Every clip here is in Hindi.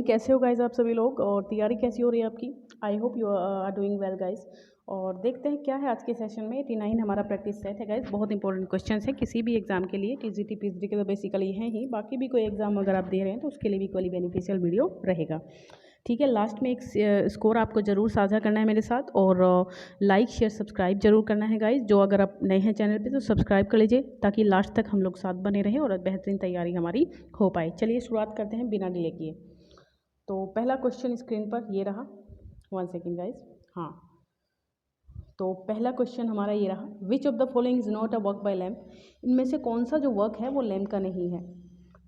मॉर्निंग, कैसे हो गाइज आप सभी लोग और तैयारी कैसी हो रही है आपकी। I hope you are doing well guys. और देखते हैं क्या है आज के सेशन में। 89 हमारा प्रैक्टिस सेट है गाइज। बहुत इंपॉर्टेंट क्वेश्चन है किसी भी एग्जाम के लिए, टीजीटी पीएचडी के तो बेसिकली हैं ही, बाकी भी कोई एग्जाम अगर आप दे रहे हैं तो उसके लिए भी कोई बेनिफिशियल वीडियो रहेगा। ठीक है, लास्ट में एक स्कोर आपको ज़रूर साझा करना है मेरे साथ, और लाइक शेयर सब्सक्राइब जरूर करना है गाइज। जो अगर आप नए हैं चैनल पे तो सब्सक्राइब कर लीजिए ताकि लास्ट तक हम लोग साथ बने रहें और बेहतरीन तैयारी हमारी हो पाए। चलिए शुरुआत करते हैं बिना डिले किए। तो पहला क्वेश्चन स्क्रीन पर ये रहा। 1 सेकेंड गाइज। हाँ, तो पहला क्वेश्चन हमारा ये रहा, which of the following is not a work by lamp. इनमें से कौन सा जो वर्क है वो लैम्प का नहीं है।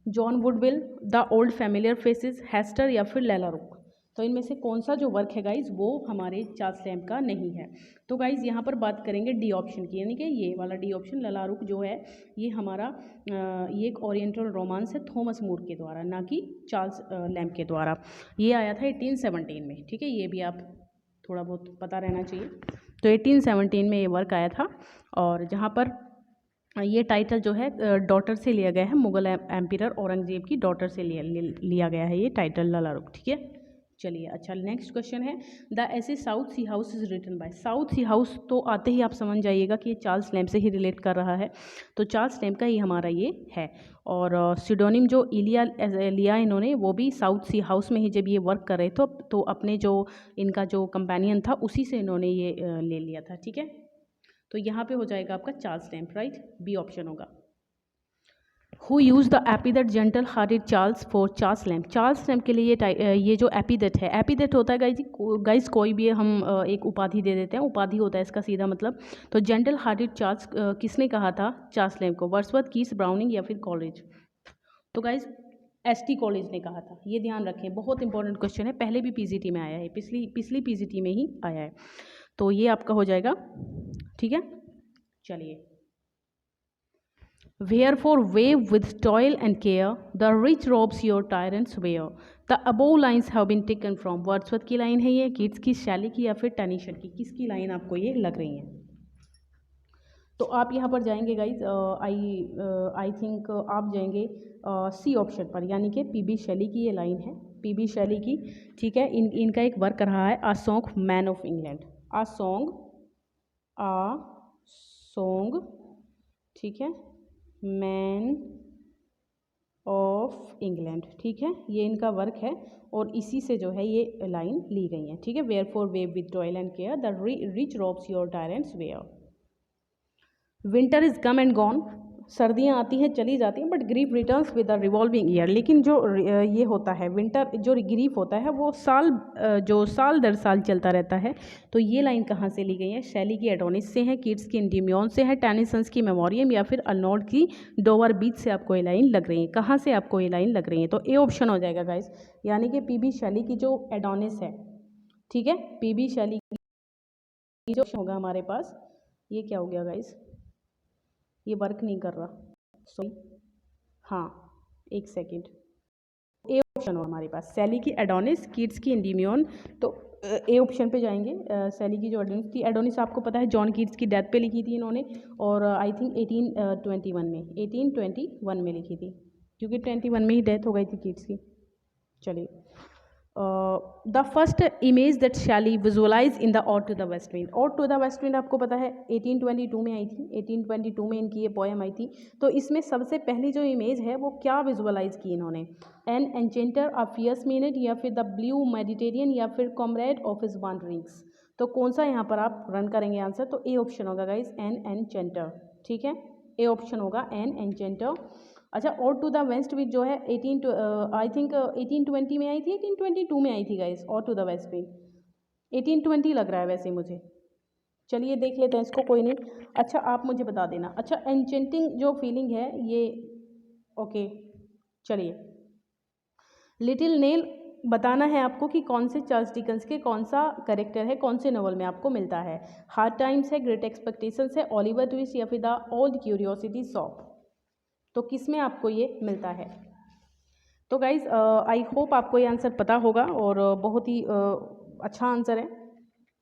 John Woodvil, the old familiar faces, Hester या फिर लैला रुक। तो इनमें से कौन सा जो वर्क है गाइज वो हमारे चार्ल्स लैम्प का नहीं है। तो गाइज यहाँ पर बात करेंगे डी ऑप्शन की, यानी कि ये वाला डी ऑप्शन लैला रुक जो है ये हमारा ये एक ओरिएंटल रोमांस है थॉमस मूर के द्वारा, ना कि चार्ल्स लैम्प के द्वारा। ये आया था 1817 में। ठीक है, ये भी आप थोड़ा बहुत पता रहना चाहिए। तो 1817 में ये वर्क आया था, और जहाँ पर ये टाइटल जो है डॉटर से लिया गया है, मुगल एम्पियर औरंगजेब की डॉटर से लिया गया है ये टाइटल लैला रुक। ठीक है, चलिए अच्छा नेक्स्ट क्वेश्चन है, the essay South Sea House is written by. South Sea House तो आते ही आप समझ जाइएगा कि ये चार्ल्स लैम्प से ही रिलेट कर रहा है, तो चार्ल्स लैम्प का ही हमारा ये है। और सिडोनिम जो इलिया लिया इन्होंने वो भी साउथ सी हाउस में ही जब ये वर्क कर रहे थे तो अपने जो इनका जो कंपेनियन था उसी से इन्होंने ये ले लिया था। ठीक है, तो यहाँ पे हो जाएगा आपका Charles Lamb, right, B option होगा। Who use the epithet gentle hearted Charles for Charles Lamb. Charles Lamb के लिए ये जो एपिडेट है, एपिडेट होता है गाइज कोई भी हम एक उपाधि दे देते हैं, उपाधि होता है इसका सीधा मतलब। तो जेंटल हार्टेड चार्ल्स किसने कहा था चार्ल्स लैम्प को, वर्ड्सवर्थ, कीट्स, ब्राउनिंग या फिर कॉलेज। तो गाइज एसटी कॉलेज ने कहा था, ये ध्यान रखें, बहुत इंपॉर्टेंट क्वेश्चन है, पहले भी पीजीटी में आया है, पिछली पीजीटी में ही आया है, तो ये आपका हो जाएगा। ठीक है, चलिए, Wherefore wave with toil and care, the rich robes your tyrants wear. The above lines have been taken from Wordsworth की लाइन है ये, कीट्स की, शैली की या फिर टनीशर की, किसकी लाइन आपको ये लग रही है। तो आप यहाँ पर जाएंगे गाइज, आई थिंक आप जाएंगे सी ऑप्शन पर, यानी कि पीबी शैली की ये लाइन है, पीबी शैली की। ठीक है, इनका एक वर्क रहा है, आ song man of England, uh song, ठीक है, मैन ऑफ इंग्लैंड। ठीक है, ये इनका वर्क है और इसी से जो है ये लाइन ली गई है। ठीक है, wherefore weave with toil and care, the rich robes your tyrants wear. Winter is come and gone, सर्दियाँ आती हैं चली जाती हैं, but grief returns with the revolving year. लेकिन जो ये होता है विंटर, जो ग्रीफ होता है वो जो साल दर साल चलता रहता है। तो ये लाइन कहाँ से ली गई है, शैली की एडोनिस से है, कीट्स की इंडिम्योन से है, टेनिसंस की मेमोरियम या फिर अर्नोल्ड की डोवर बीच से आपको ये लाइन लग रही है। कहाँ से आपको ये लाइन लग रही है, तो ए ऑप्शन हो जाएगा गाइज, यानी कि पीबी शैली की जो एडोनिस है। ठीक है, पीबी शैली की जो होगा हमारे पास, ये क्या हो गया गाइज, ये वर्क नहीं कर रहा, सॉरी, हाँ एक सेकेंड, ए ऑप्शन हो हमारे पास, सैली की एडोनिस, कीट्स की इंडिम्योन। तो ए ऑप्शन पे जाएंगे। सैली की जो एडोनिस थी, एडोनिस आपको पता है जॉन कीट्स की डेथ पे लिखी थी इन्होंने, और आई थिंक 1821 में लिखी थी, क्योंकि 21 में ही डेथ हो गई थी कीट्स की। चलिए, the first image that Shelley visualise in the ode to the west wind. Ode to the west wind आपको पता है 1822 में आई थी, 1822 में इनकी ये पोएम आई थी। तो इसमें सबसे पहली जो इमेज है वो क्या विजुअलाइज की इन्होंने, एन एंचेंटर, अ फियर्स मिनट या फिर द ब्लू मेडिटेरियन या फिर कॉमरेड ऑफ हिज वांडरिंग्स। तो कौन सा यहाँ पर आप रन करेंगे आंसर, तो ए ऑप्शन होगा गाइज, एन एंचेंटर। ठीक है, ए ऑप्शन होगा एन एंचेंटर। अच्छा, और टू द वेस्ट विंड जो है आई थिंक 1820 में आई थी, 1822 में आई थी गाइस, और टू द वेस्ट विंड 1820 लग रहा है वैसे मुझे। चलिए देख लेते हैं इसको, कोई नहीं। अच्छा, आप मुझे बता देना। अच्छा, एन्चेंटिंग जो फीलिंग है ये, ओके, चलिए, लिटिल नेल बताना है आपको कि कौन से चार्ल्स डिकन्स के कौन सा कैरेक्टर है, कौन से नॉवल में आपको मिलता है। हार्ड टाइम्स है, ग्रेट एक्सपेक्टेशंस है, ओलिवर ट्विस्ट या फिर द ओल्ड क्यूरियोसिटी शॉप। तो किस में आपको ये मिलता है। तो गाइज आई होप आपको ये आंसर पता होगा, और बहुत ही अच्छा आंसर है।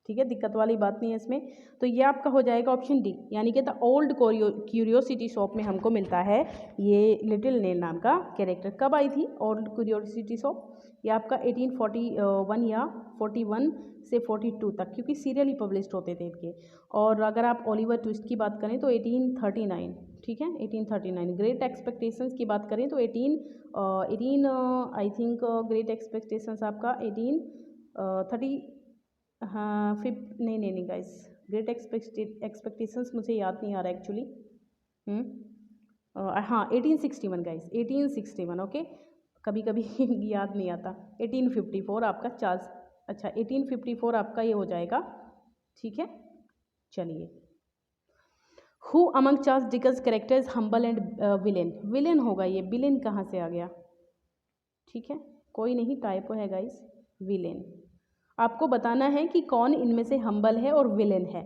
ठीक है, दिक्कत वाली बात नहीं है इसमें। तो ये आपका हो जाएगा ऑप्शन डी, यानी कि द ओल्ड क्यूरियोसिटी शॉप में हमको मिलता है ये लिटिल नेल नाम का कैरेक्टर। कब आई थी ओल्ड क्यूरियोसिटी शॉप? ये आपका 1841 या 41 से 42 तक, क्योंकि सीरियल ही पब्लिश्ड होते थे इनके। और अगर आप ओलिवर ट्विस्ट की बात करें तो 1839, ठीक है 1839। ग्रेट एक्सपेक्टेशंस की बात करें तो 18 आई थिंक ग्रेट एक्सपेक्टेशंस आपका 1830, हाँ नहीं गाइस, ग्रेट एक्सपेक्टेशंस मुझे याद नहीं आ रहा एक्चुअली। हाँ 1861 गाइस, 1861। ओके, कभी कभी याद नहीं आता। 1854 आपका चार्ल्स, अच्छा 1854 आपका ये हो जाएगा, ठीक है। चलिए, who among Charles Dickens characters humble and villain? Villain होगा ये, विलेन कहाँ से आ गया? ठीक है, कोई नहीं, टाइपो है गाइस, विलेन। आपको बताना है कि कौन इनमें से हम्बल है और विलेन है।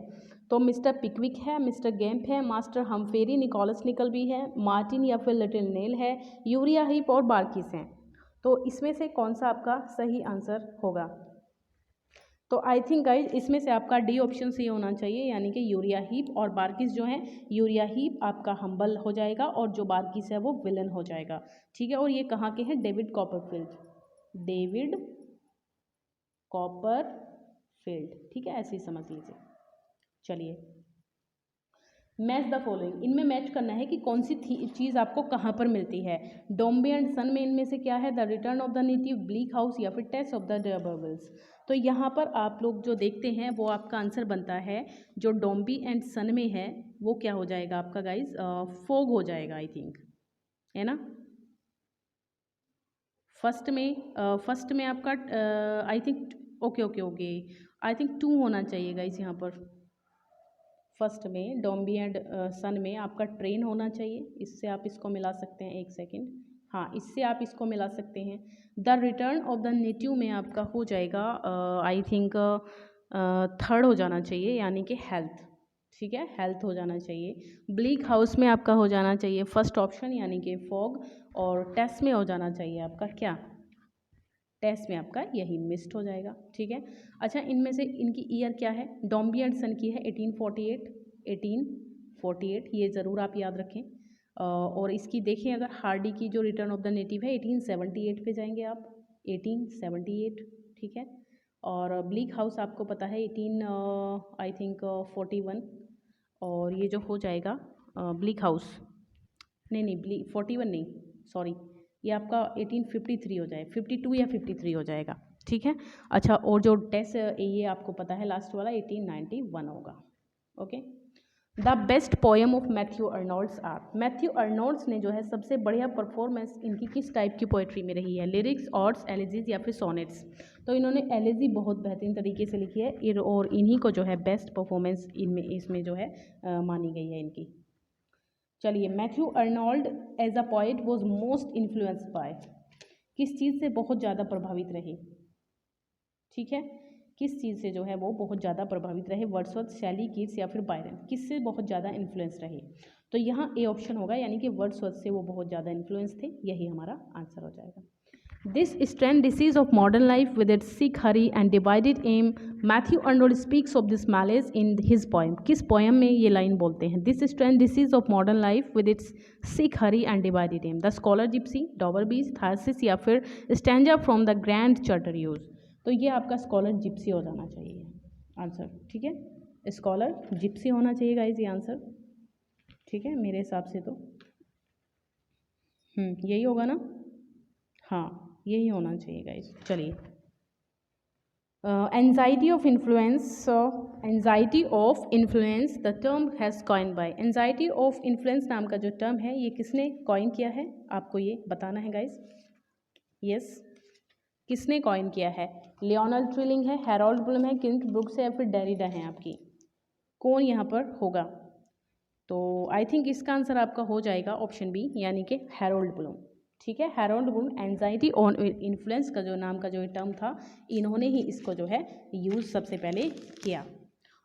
तो मिस्टर पिकविक है, मिस्टर गैम्प है, मास्टर हमफेरी निकोलस निकलबी है, मार्टिन या फिर लिटिल नेल है, यूरिया हीप और बार्किस हैं। तो इसमें से कौन सा आपका सही आंसर होगा? तो आई थिंक गाइज इसमें से आपका डी ऑप्शन सही होना चाहिए, यानी कि यूरिया हीप और बार्किस जो है, यूरिया हीप आपका हम्बल हो जाएगा और जो बार्किस है वो विलन हो जाएगा, ठीक है। और ये कहाँ के हैं? डेविड कॉपरफील्ड, डेविड कॉपरफील्ड, ठीक है, ऐसे ही समझ लीजिए। चलिए, मैच द फॉलोइंग, इनमें मैच करना है कि कौन सी चीज़ आपको कहाँ पर मिलती है। डोम्बी एंड सन में इनमें से क्या है? The return of the native, bleak house या फिर टेस्ट ऑफ द डेयरडेविल्स। तो यहाँ पर आप लोग जो देखते हैं वो आपका आंसर बनता है, जो डोम्बी एंड सन में है वो क्या हो जाएगा आपका गाइज? फोग हो जाएगा आई थिंक, है ना। फर्स्ट में आपका I think okay I think 2 होना चाहिए गाइज यहाँ पर। फर्स्ट में डोम्बी एंड सन में आपका ट्रेन होना चाहिए, इससे आप इसको मिला सकते हैं, एक सेकंड, हाँ इससे आप इसको मिला सकते हैं। The return of the native में आपका हो जाएगा आई थिंक थर्ड हो जाना चाहिए, यानी कि हेल्थ, ठीक है, हेल्थ हो जाना चाहिए। ब्लीक हाउस में आपका हो जाना चाहिए फर्स्ट ऑप्शन, यानी कि फॉग। और टेस्ट में हो जाना चाहिए आपका क्या? टेस्ट में आपका यही मिस्ड हो जाएगा, ठीक है। अच्छा, इनमें से इनकी ईयर क्या है? डोम्बी एंड सन की है 1848, 1848, ये ज़रूर आप याद रखें। और इसकी देखें अगर हार्डी की जो रिटर्न ऑफ द नेटिव है 1878 पे जाएंगे आप, 1878, ठीक है। और ब्लीक हाउस आपको पता है 18 आई थिंक 41। और ये जो हो जाएगा ब्लीक हाउस, नहीं 41 नहीं, सॉरी, ये आपका 1853 हो जाए, 52 या 53 हो जाएगा, ठीक है। अच्छा, और जो टेस्ट ये आपको पता है लास्ट वाला 1891 होगा, okay. The best poem of Matthew Arnold's are, Matthew Arnold's ने जो है सबसे बढ़िया परफॉर्मेंस इनकी किस टाइप की पोएट्री में रही है? लिरिक्स, ऑड्स, एलिजीज या फिर सोनेट्स? तो इन्होंने एलिजी बहुत बेहतरीन तरीके से लिखी है और इन्हीं को जो है बेस्ट परफॉर्मेंस इसमें जो है मानी गई है इनकी। चलिए, Matthew Arnold as a poet was most influenced by, किस चीज़ से बहुत ज़्यादा प्रभावित रहे? ठीक है, किस चीज़ से जो है वो बहुत ज़्यादा प्रभावित रहे? वर्ड्सवर्थ, शैली, कीट्स या फिर बायरन, किससे बहुत ज़्यादा इन्फ्लुएंस रहे? तो यहाँ ए ऑप्शन होगा, यानी कि वर्ड्सवर्थ से वो बहुत ज़्यादा इन्फ्लुएंस थे, यही हमारा आंसर हो जाएगा। This strange disease of modern life with its sick hurry and divided aim, Matthew Arnold speaks of this malaise in his poem. किस पोएम में ये लाइन बोलते हैं? This strange disease of modern life with its sick hurry and divided aim. The Scholar Gypsy, Doverbys, Tharsis या फिर Stanza from the Grand Chartreuse. तो ये आपका स्कॉलर जिप्सी हो जाना चाहिए आंसर, ठीक है, स्कॉलर जिप्सी होना चाहिए गाइज ये आंसर, ठीक है, मेरे हिसाब से तो यही होगा ना, हाँ यही होना चाहिए गाइज। चलिए, anxiety of influence, anxiety of influence the term has coined by, anxiety of influence नाम का जो टर्म है ये किसने कॉइन किया है? आपको ये बताना है गाइज। यस, किसने कॉइन किया है? लियोनार्ड ट्विलिंग है, हैरोल्ड ब्लूम है, किंट ब्रुक्स है या फिर डेरिडा है आपकी? कौन यहाँ पर होगा? तो आई थिंक इसका आंसर आपका हो जाएगा ऑप्शन बी, यानी कि हैरोल्ड ब्लूम, ठीक है। Harold Bloom anxiety on influence का जो नाम का जो टर्म था, इन्होंने ही इसको जो है यूज़ सबसे पहले किया।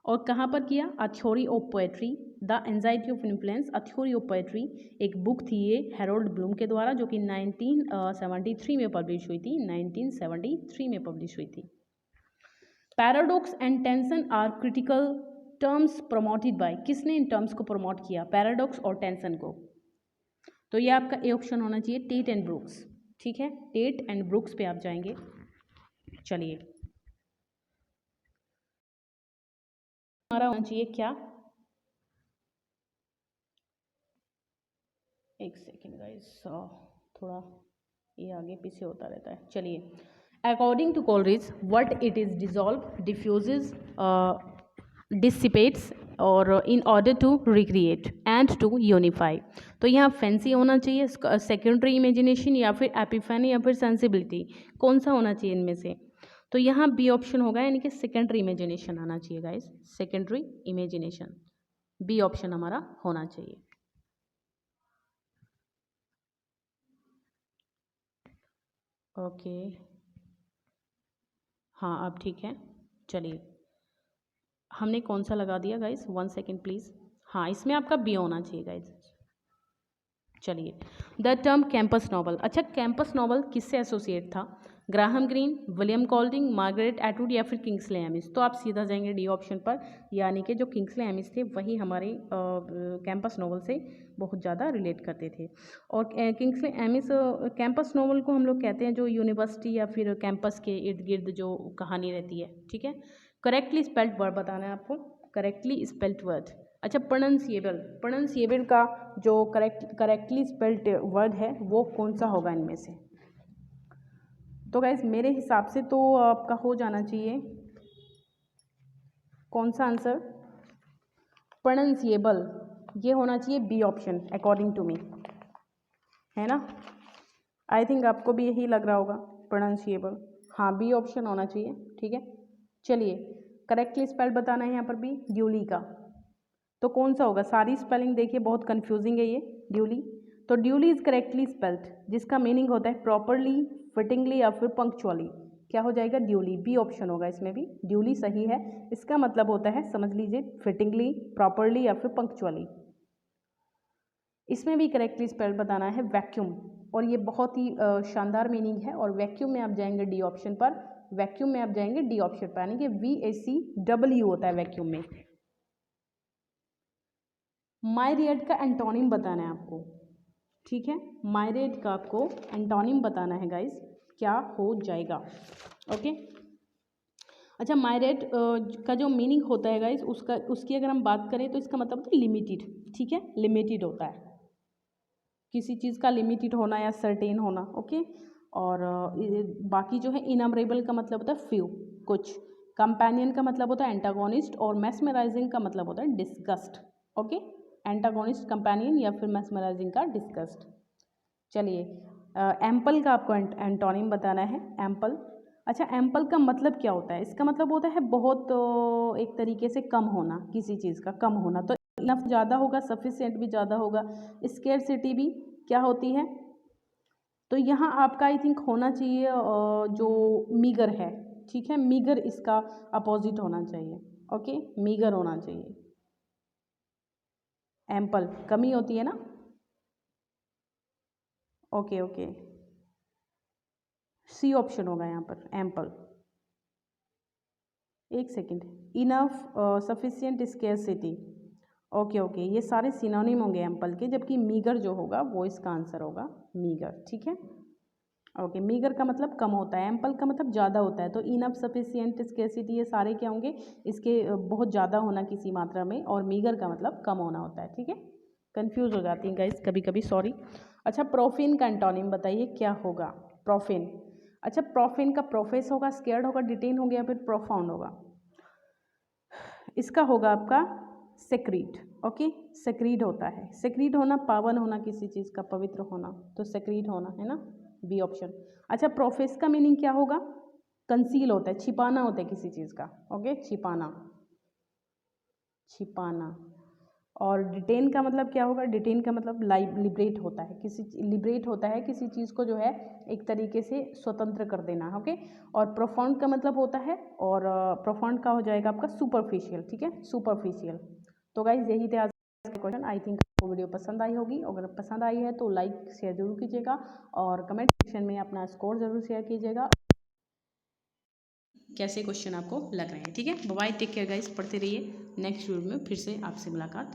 और कहाँ पर किया? A theory of poetry, the anxiety of influence, a theory of poetry, एक बुक थी ये हैरोल्ड ब्लूम के द्वारा, जो कि 1973 में पब्लिश हुई थी, 1973 में पब्लिश हुई थी। Paradox and tension are critical terms promoted by, किसने इन टर्म्स को प्रमोट किया, पैराडॉक्स और टेंशन को? तो ये आपका ए ऑप्शन होना चाहिए, टेट एंड ब्रुक्स। ठीक है, टेट एंड ब्रुक्स पे आप जाएंगे। चलिए, हमारा होना चाहिए क्या, एक सेकेंड गाइस, थोड़ा ये आगे पीछे होता रहता है। चलिए, according to Coleridge what it is dissolve, diffuses, dissipates और in order to recreate and to unify. तो यहाँ फैंसी होना चाहिए, सेकेंडरी इमेजिनेशन या फिर एपिफैनी या फिर सेंसिबिलिटी, कौन सा होना चाहिए इनमें से? तो यहाँ बी ऑप्शन होगा, यानी कि सेकेंडरी इमेजिनेशन आना चाहिए guys, secondary imagination, B option हमारा होना चाहिए। ओके, हाँ अब ठीक है। चलिए, हमने कौन सा लगा दिया गाइस, 1 सेकेंड प्लीज़। हाँ, इसमें आपका बी होना चाहिए गाइस। चलिए, द टर्म कैंपस नॉवल, अच्छा कैंपस नॉवल किससे एसोसिएट था, Graham Greene, William Golding, Margaret Atwood या फिर किंग्सले एमिस? तो आप सीधा जाएंगे डी ऑप्शन पर, यानी कि जो किंग्सले एमिस थे वही हमारे कैंपस नॉवल से बहुत ज़्यादा रिलेट करते थे। और किंग्सले एमिस, कैंपस नॉवल को हम लोग कहते हैं जो यूनिवर्सिटी या फिर कैंपस के इर्द गिर्द जो कहानी रहती है। ठीक है, करेक्टली स्पेल्ड वर्ड बताना है आपको, करेक्टली स्पेल्ड वर्ड। अच्छा, प्रोनंसिएबल, प्रोनंसिएबल का जो करेक्टली स्पेल्ड वर्ड है वो कौन सा होगा इनमें से? तो गाइस मेरे हिसाब से तो आपका हो जाना चाहिए कौन सा आंसर, प्रोनंसिएबल, ये होना चाहिए B option according to me, है ना? आई थिंक आपको भी यही लग रहा होगा, प्रोनंसिएबल, हाँ बी ऑप्शन होना चाहिए। ठीक है, चलिए, करेक्टली स्पेल बताना है यहाँ पर भी ड्यूली का, तो कौन सा होगा? सारी स्पेलिंग देखिए बहुत कंफ्यूजिंग है ये ड्यूली। तो ड्यूली इज करेक्टली स्पेल्ड, जिसका मीनिंग होता है प्रॉपरली, फिटिंगली या फिर पंक्चुअली। क्या हो जाएगा? ड्यूली, बी ऑप्शन होगा इसमें भी, ड्यूली सही है। इसका मतलब होता है, समझ लीजिए, फिटिंगली, प्रॉपरली या फिर पंक्चुअली। इसमें भी करेक्टली स्पेल्ड बताना है वैक्यूम, और ये बहुत ही शानदार मीनिंग है। और वैक्यूम में आप जाएंगे डी ऑप्शन पर, वैक्यूम में आप जाएंगे डी ऑप्शन पर, यानी कि VACW होता है वैक्यूम में। माइरियड का एंटोनिम बताना है आपको। ठीक है, माइरियड का आपको एंटोनिम बताना है गाइस, क्या हो जाएगा? ओके, अच्छा, माइरियड का जो मीनिंग होता है गाइस, उसकी अगर हम बात करें तो इसका मतलब होता है लिमिटेड। ठीक है, लिमिटेड होता है, किसी चीज़ का लिमिटेड होना या सर्टेन होना। ओके, और बाकी जो है इनमरेबल का मतलब होता है फ्यू, कुछ। कंपेनियन का मतलब होता है एंटागोनिस्ट, और मेस्मराइजिंग का मतलब होता है डिस्गस्ट। ओके, एंटागोनिस्ट, कंपेनियन या फिर मेस्मराइजिंग का डिस्गस्ट। चलिए, एम्पल का आपको एंटोनिम बताना है, एम्पल। अच्छा, एम्पल का मतलब क्या होता है? इसका मतलब होता है बहुत, एक तरीके से कम होना, किसी चीज़ का कम होना। तो इनफ ज़्यादा होगा, सफिशिएंट भी ज़्यादा होगा, स्केर्सिटी भी क्या होती है? तो यहाँ आपका आई थिंक होना चाहिए जो मीगर है। ठीक है, मीगर इसका अपोजिट होना चाहिए। ओके, मीगर होना चाहिए। एम्पल कमी होती है ना? ओके ओके, सी ऑप्शन होगा यहाँ पर, एम्पल। एक second, enough, sufficient, scarcity. Okay okay, ये सारे सिनोनिम होंगे एम्पल के, जबकि मीगर जो होगा वो इसका आंसर होगा, मीगर। ठीक है, ओके, मीगर का मतलब कम होता है, एम्पल का मतलब ज़्यादा होता है। तो इनफ, सफिशियंट, स्केर्सिटी, ये सारे क्या होंगे? इसके बहुत ज़्यादा होना किसी मात्रा में, और मीगर का मतलब कम होना होता है। ठीक है, कंफ्यूज हो जाती हैं गाइस कभी कभी, सॉरी। अच्छा, प्रोफिन का एंटोनिम बताइए क्या होगा? प्रोफिन, अच्छा प्रोफिन का प्रोफेस होगा, स्केर्ड होगा, डिटेन हो गया, फिर प्रोफाउंड होगा। इसका होगा आपका सेक्रीट। ओके, सेक्रीट होता है, सेक्रीट होना, पावन होना, किसी चीज़ का पवित्र होना, तो सेक्रीट होना है ना, बी ऑप्शन। अच्छा, प्रोफेस का मीनिंग क्या होगा? कंसील होता है, छिपाना होता है किसी चीज़ का। ओके, छिपाना, छिपाना। और डिटेन का मतलब क्या होगा? डिटेन का मतलब लिबरेट होता है, लिबरेट होता है किसी चीज़ को जो है एक तरीके से स्वतंत्र कर देना। ओके, और प्रोफाउंड का मतलब होता है, और प्रोफाउंड का हो जाएगा आपका सुपरफिशियल। ठीक है, सुपरफिशियल। तो गाइज यही थे आज के क्वेश्चन। आई थिंक आपको वीडियो पसंद आई होगी, अगर पसंद आई है तो लाइक शेयर जरूर कीजिएगा, और कमेंट सेक्शन में अपना स्कोर ज़रूर शेयर कीजिएगा। कैसे क्वेश्चन आपको लग रहे हैं। ठीक है, बाय, टेक केयर गाइस, पढ़ते रहिए। नेक्स्ट वीडियो में फिर से आपसे मुलाकात